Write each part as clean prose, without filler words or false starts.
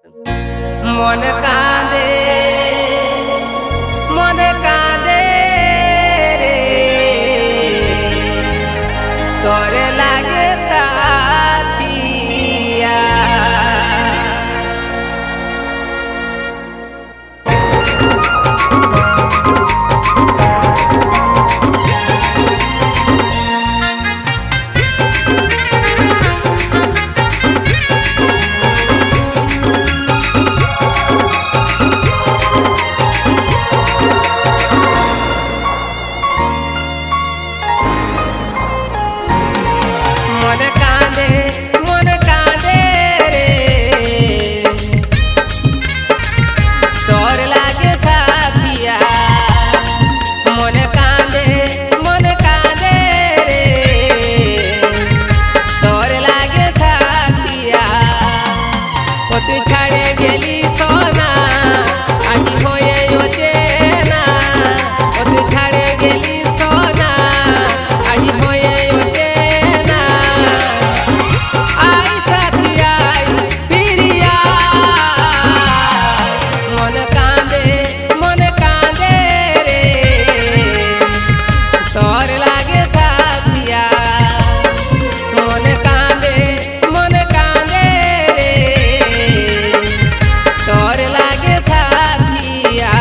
मन कांदे रे तोरे लागे साथिया। मन कांदे रे तोर लागे साथिया। मन कांदे रे तोर लागे साथिया। ओ तू छाड़े गेली सोना आज होए होते ना। ओ तू छाड़े गेली सोना आज होए होते ना। आई साथिया प्रिया मन कांदे रे तोर लागे साथिया। मन कांदे रे तोर लागे साथिया।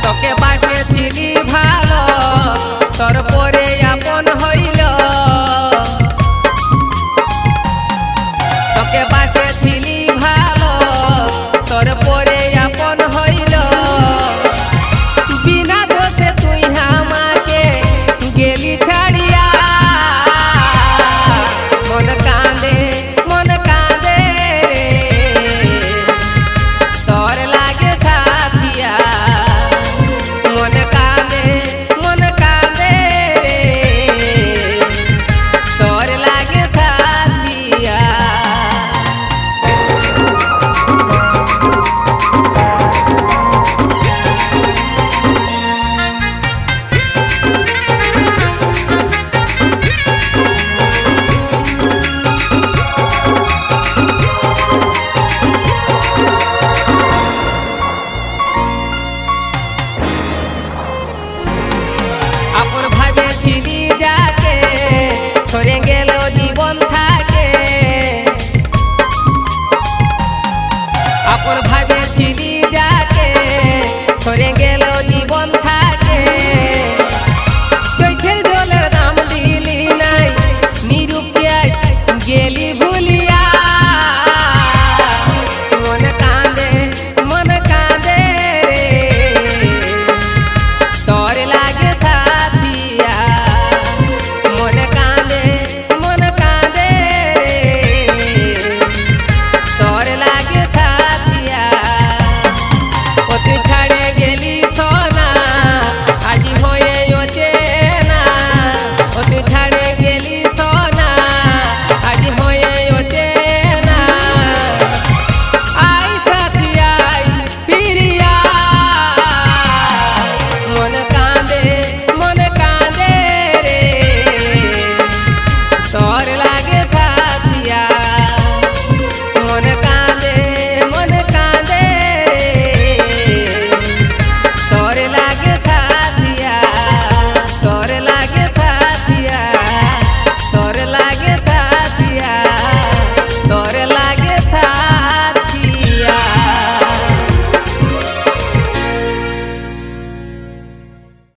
তোকে বাসেছিলি ভালো তোর পরে আপন হইল। তোকে বাসেছিলি ভালো তোর পরে আপন হইল। বিনা দোষে তুই আমাকে গেলি ছাড়িয়া। মন কাঁদে রে তোর লাগে সাথিয়া। मन कांदे रे तोर लागे साथिया। আপন ভাবেছিলি যাকে সরে গেল জীবন থাকে। আপন ভাবেছিলি যাকে সরে গেল